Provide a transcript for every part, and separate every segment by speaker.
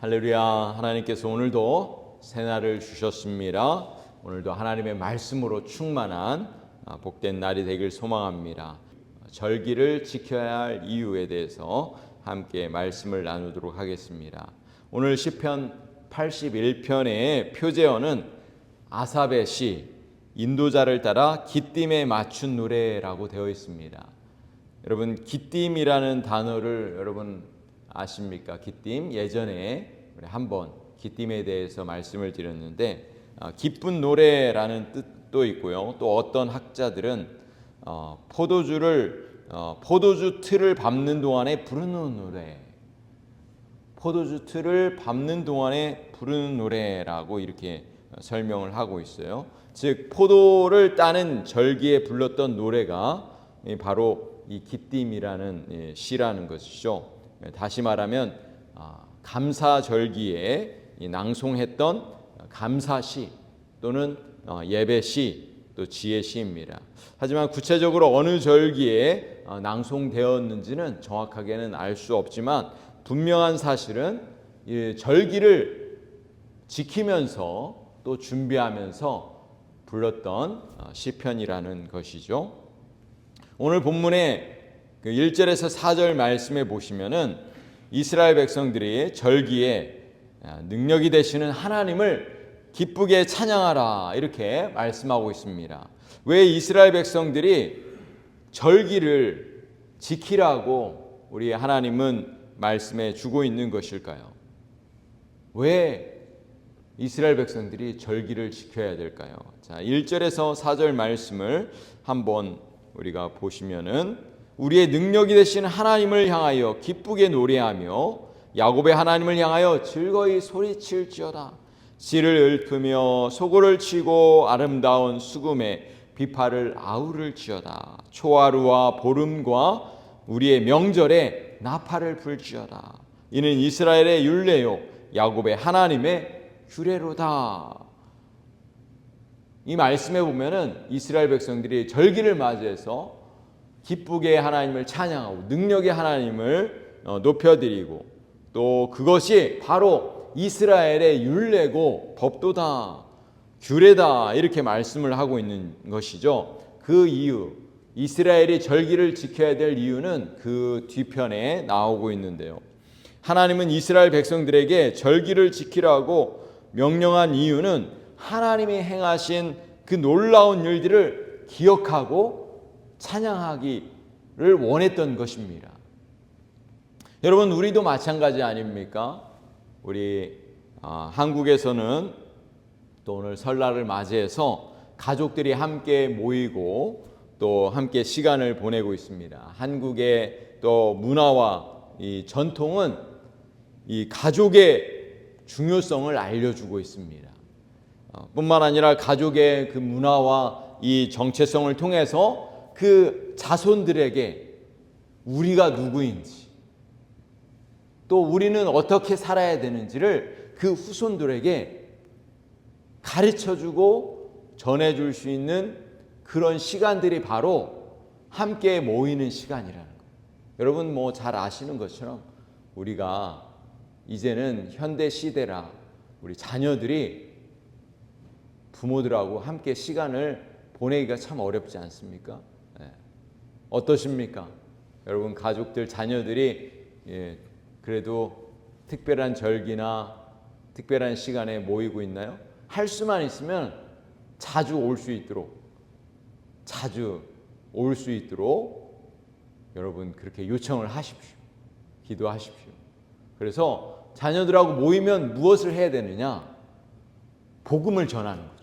Speaker 1: 할렐루야. 하나님께서 오늘도 새날을 주셨습니다. 오늘도 하나님의 말씀으로 충만한 복된 날이 되길 소망합니다. 절기를 지켜야 할 이유에 대해서 함께 말씀을 나누도록 하겠습니다. 오늘 시편 81편의 표제어는 아삽의 시 인도자를 따라 기띔에 맞춘 노래라고 되어 있습니다. 여러분, 기띔이라는 단어를 여러분 아십니까? 기띔, 예전에 우리 한번 기띔에 대해서 말씀을 드렸는데 기쁜 노래라는 뜻도 있고요. 또 어떤 학자들은 포도주 틀을 밟는 동안에 부르는 노래, 포도주 틀을 밟는 동안에 부르는 노래라고 이렇게 설명을 하고 있어요. 즉 포도를 따는 절기에 불렀던 노래가 바로 이 기띔이라는 시라는 것이죠. 다시 말하면 감사절기에 낭송했던 감사시 또는 예배시 또 지혜시입니다. 하지만 구체적으로 어느 절기에 낭송되었는지는 정확하게는 알 수 없지만 분명한 사실은 이 절기를 지키면서 또 준비하면서 불렀던 시편이라는 것이죠. 오늘 본문의 1절에서 4절 말씀에 보시면은 이스라엘 백성들이 절기에 능력이 되시는 하나님을 기쁘게 찬양하라 이렇게 말씀하고 있습니다. 왜 이스라엘 백성들이 절기를 지키라고 우리 하나님은 말씀해 주고 있는 것일까요? 왜 이스라엘 백성들이 절기를 지켜야 될까요? 자, 1절에서 4절 말씀을 한번 우리가 보시면은 우리의 능력이 되신 하나님을 향하여 기쁘게 노래하며 야곱의 하나님을 향하여 즐거이 소리칠지어다. 씨를 읊으며 소고를 치고 아름다운 수금에 비파를 아우를지어다. 초하루와 보름과 우리의 명절에 나팔을 불지어다. 이는 이스라엘의 율례요 야곱의 하나님의 규례로다. 이 말씀에 보면은 이스라엘 백성들이 절기를 맞이해서 기쁘게 하나님을 찬양하고 능력의 하나님을 높여드리고 또 그것이 바로 이스라엘의 율례고 법도다, 규례다 이렇게 말씀을 하고 있는 것이죠. 그 이유, 이스라엘이 절기를 지켜야 될 이유는 그 뒤편에 나오고 있는데요. 하나님은 이스라엘 백성들에게 절기를 지키라고 명령한 이유는 하나님이 행하신 그 놀라운 일들을 기억하고 찬양하기를 원했던 것입니다. 여러분, 우리도 마찬가지 아닙니까? 우리 한국에서는 또 오늘 설날을 맞이해서 가족들이 함께 모이고 또 함께 시간을 보내고 있습니다. 한국의 또 문화와 이 전통은 이 가족의 중요성을 알려주고 있습니다. 뿐만 아니라 가족의 그 문화와 이 정체성을 통해서 그 자손들에게 우리가 누구인지 또 우리는 어떻게 살아야 되는지를 그 후손들에게 가르쳐주고 전해줄 수 있는 그런 시간들이 바로 함께 모이는 시간이라는 거예요. 여러분 뭐 잘 아시는 것처럼 우리가 이제는 현대 시대라 우리 자녀들이 부모들하고 함께 시간을 보내기가 참 어렵지 않습니까? 어떠십니까? 여러분 가족들, 자녀들이 그래도 특별한 절기나 특별한 시간에 모이고 있나요? 할 수만 있으면 자주 올 수 있도록 여러분 그렇게 요청을 하십시오. 기도하십시오. 그래서 자녀들하고 모이면 무엇을 해야 되느냐? 복음을 전하는 거죠.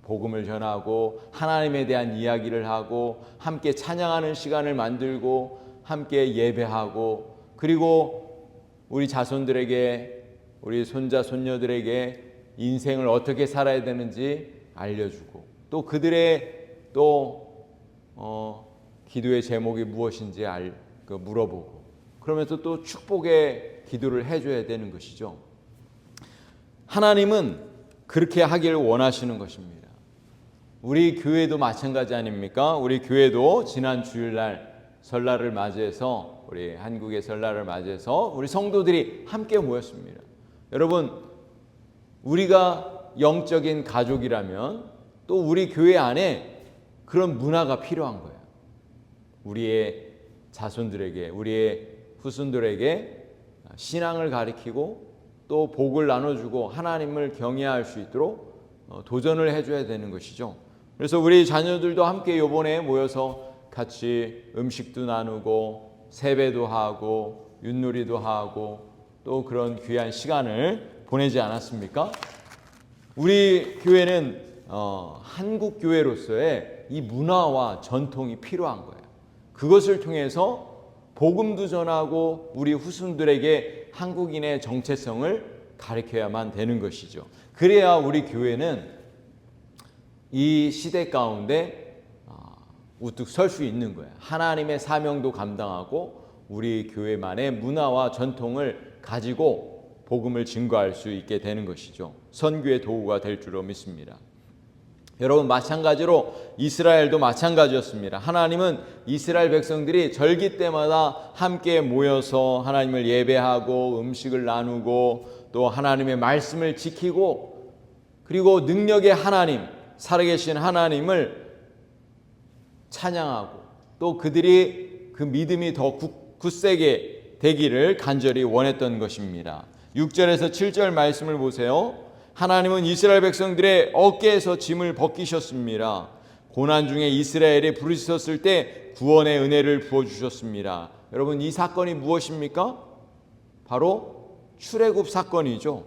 Speaker 1: 복음을 전하고 하나님에 대한 이야기를 하고 함께 찬양하는 시간을 만들고 함께 예배하고 그리고 우리 자손들에게 우리 손자 손녀들에게 인생을 어떻게 살아야 되는지 알려주고 또 그들의 또 기도의 제목이 무엇인지 물어보고 그러면서 또 축복의 기도를 해줘야 되는 것이죠. 하나님은 그렇게 하기를 원하시는 것입니다. 우리 교회도 마찬가지 아닙니까? 우리 교회도 지난 주일날 설날을 맞이해서 우리 한국의 설날을 맞이해서 우리 성도들이 함께 모였습니다. 여러분, 우리가 영적인 가족이라면 또 우리 교회 안에 그런 문화가 필요한 거예요. 우리의 자손들에게, 우리의 후손들에게 신앙을 가르치고 또 복을 나눠주고 하나님을 경외할 수 있도록 도전을 해줘야 되는 것이죠. 그래서 우리 자녀들도 함께 이번에 모여서 같이 음식도 나누고 세배도 하고 윷놀이도 하고 또 그런 귀한 시간을 보내지 않았습니까? 우리 교회는 한국 교회로서의 이 문화와 전통이 필요한 거예요. 그것을 통해서 복음도 전하고 우리 후손들에게 한국인의 정체성을 가르쳐야만 되는 것이죠. 그래야 우리 교회는 이 시대 가운데 우뚝 설 수 있는 거예요. 하나님의 사명도 감당하고 우리 교회만의 문화와 전통을 가지고 복음을 증거할 수 있게 되는 것이죠. 선교의 도구가 될 줄로 믿습니다. 여러분, 마찬가지로 이스라엘도 마찬가지였습니다. 하나님은 이스라엘 백성들이 절기 때마다 함께 모여서 하나님을 예배하고 음식을 나누고 또 하나님의 말씀을 지키고 그리고 능력의 하나님, 살아계신 하나님을 찬양하고 또 그들이 그 믿음이 더 굳세게 되기를 간절히 원했던 것입니다. 6절에서 7절 말씀을 보세요. 하나님은 이스라엘 백성들의 어깨에서 짐을 벗기셨습니다. 고난 중에 이스라엘이 부르짖었을 때 구원의 은혜를 부어주셨습니다. 여러분, 이 사건이 무엇입니까? 바로 출애굽 사건이죠.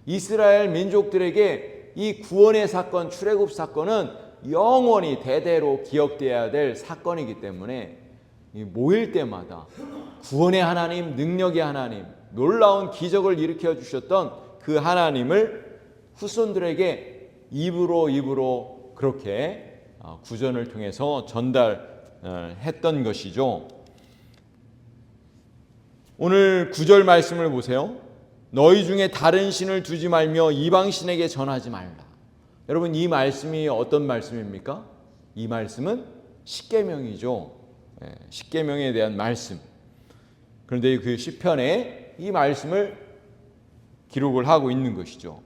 Speaker 1: 이스라엘 민족들에게 이 구원의 사건, 출애굽 사건은 영원히 대대로 기억되어야 될 사건이기 때문에 모일 때마다 구원의 하나님, 능력의 하나님, 놀라운 기적을 일으켜 주셨던 그 하나님을 후손들에게 입으로 그렇게 구전을 통해서 전달했던 것이죠. 오늘 9절 말씀을 보세요. 너희 중에 다른 신을 두지 말며 이방신에게 전하지 말라. 여러분, 이 말씀이 어떤 말씀입니까? 이 말씀은 십계명이죠. 십계명에 대한 말씀. 그런데 그 시편에 이 말씀을 기록을 하고 있는 것이죠.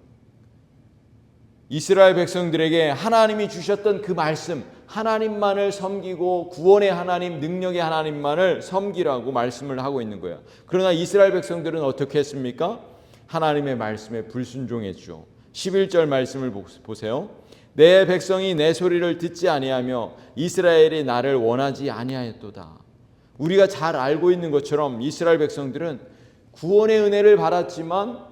Speaker 1: 이스라엘 백성들에게 하나님이 주셨던 그 말씀, 하나님만을 섬기고 구원의 하나님, 능력의 하나님만을 섬기라고 말씀을 하고 있는 거예요. 그러나 이스라엘 백성들은 어떻게 했습니까? 하나님의 말씀에 불순종했죠. 11절 말씀을 보세요. 내 백성이 내 소리를 듣지 아니하며 이스라엘이 나를 원하지 아니하였도다. 우리가 잘 알고 있는 것처럼 이스라엘 백성들은 구원의 은혜를 받았지만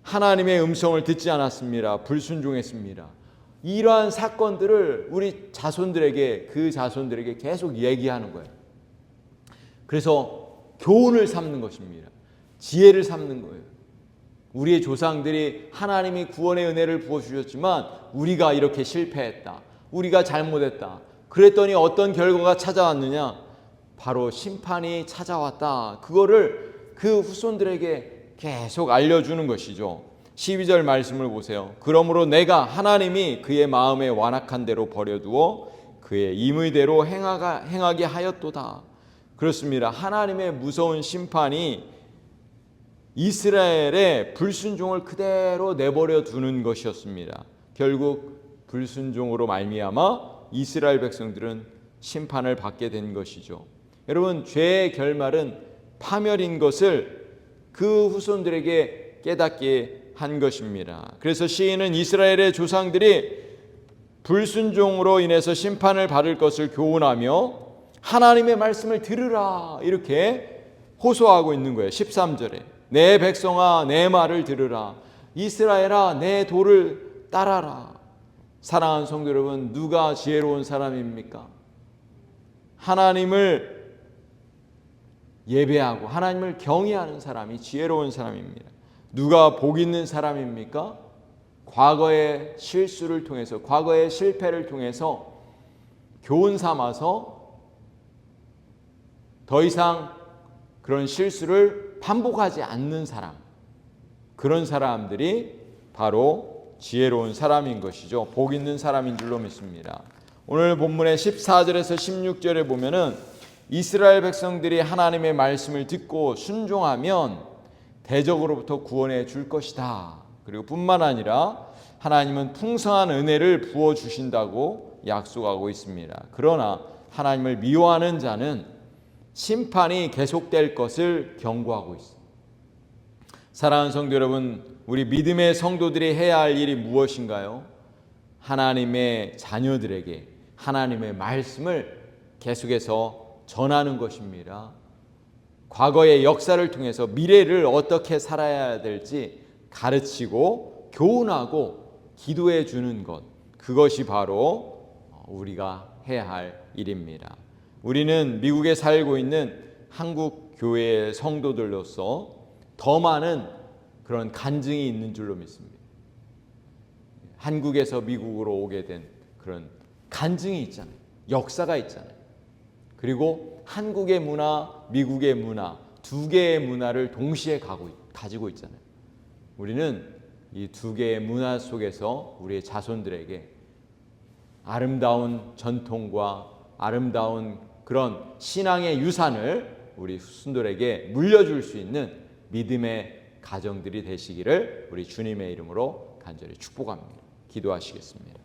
Speaker 1: 하나님의 음성을 듣지 않았습니다. 불순종했습니다. 이러한 사건들을 우리 자손들에게, 그 자손들에게 계속 얘기하는 거예요. 그래서 교훈을 삼는 것입니다. 지혜를 삼는 거예요. 우리의 조상들이 하나님이 구원의 은혜를 부어주셨지만 우리가 이렇게 실패했다, 우리가 잘못했다, 그랬더니 어떤 결과가 찾아왔느냐? 바로 심판이 찾아왔다. 그거를 그 후손들에게 계속 알려주는 것이죠. 12절 말씀을 보세요. 그러므로 내가 하나님이 그의 마음에 완악한 대로 버려두어 그의 임의대로 행하게 하였도다. 그렇습니다. 하나님의 무서운 심판이 이스라엘의 불순종을 그대로 내버려 두는 것이었습니다. 결국 불순종으로 말미암아 이스라엘 백성들은 심판을 받게 된 것이죠. 여러분, 죄의 결말은 파멸인 것을 그 후손들에게 깨닫게 한 것입니다. 그래서 시인은 이스라엘의 조상들이 불순종으로 인해서 심판을 받을 것을 교훈하며 하나님의 말씀을 들으라, 이렇게 호소하고 있는 거예요. 13절에 내 백성아 내 말을 들으라, 이스라엘아 내 도를 따라라. 사랑하는 성도 여러분, 누가 지혜로운 사람입니까? 하나님을 예배하고 하나님을 경외하는 사람이 지혜로운 사람입니다. 누가 복 있는 사람입니까? 과거의 실수를 통해서, 과거의 실패를 통해서 교훈 삼아서 더 이상 그런 실수를 반복하지 않는 사람, 그런 사람들이 바로 지혜로운 사람인 것이죠. 복 있는 사람인 줄로 믿습니다. 오늘 본문의 14절에서 16절에 보면은 이스라엘 백성들이 하나님의 말씀을 듣고 순종하면 대적으로부터 구원해 줄 것이다. 그리고 뿐만 아니라 하나님은 풍성한 은혜를 부어 주신다고 약속하고 있습니다. 그러나 하나님을 미워하는 자는 심판이 계속될 것을 경고하고 있습니다. 사랑하는 성도 여러분, 우리 믿음의 성도들이 해야 할 일이 무엇인가요? 하나님의 자녀들에게 하나님의 말씀을 계속해서 전하는 것입니다. 과거의 역사를 통해서 미래를 어떻게 살아야 될지 가르치고 교훈하고 기도해 주는 것, 그것이 바로 우리가 해야 할 일입니다. 우리는 미국에 살고 있는 한국 교회의 성도들로서 더 많은 그런 간증이 있는 줄로 믿습니다. 한국에서 미국으로 오게 된 그런 간증이 있잖아요. 역사가 있잖아요. 그리고 한국의 문화, 미국의 문화, 두 개의 문화를 동시에 가지고 있잖아요. 우리는 이 두 개의 문화 속에서 우리의 자손들에게 아름다운 전통과 아름다운 그런 신앙의 유산을 우리 후손들에게 물려줄 수 있는 믿음의 가정들이 되시기를 우리 주님의 이름으로 간절히 축복합니다. 기도하시겠습니다.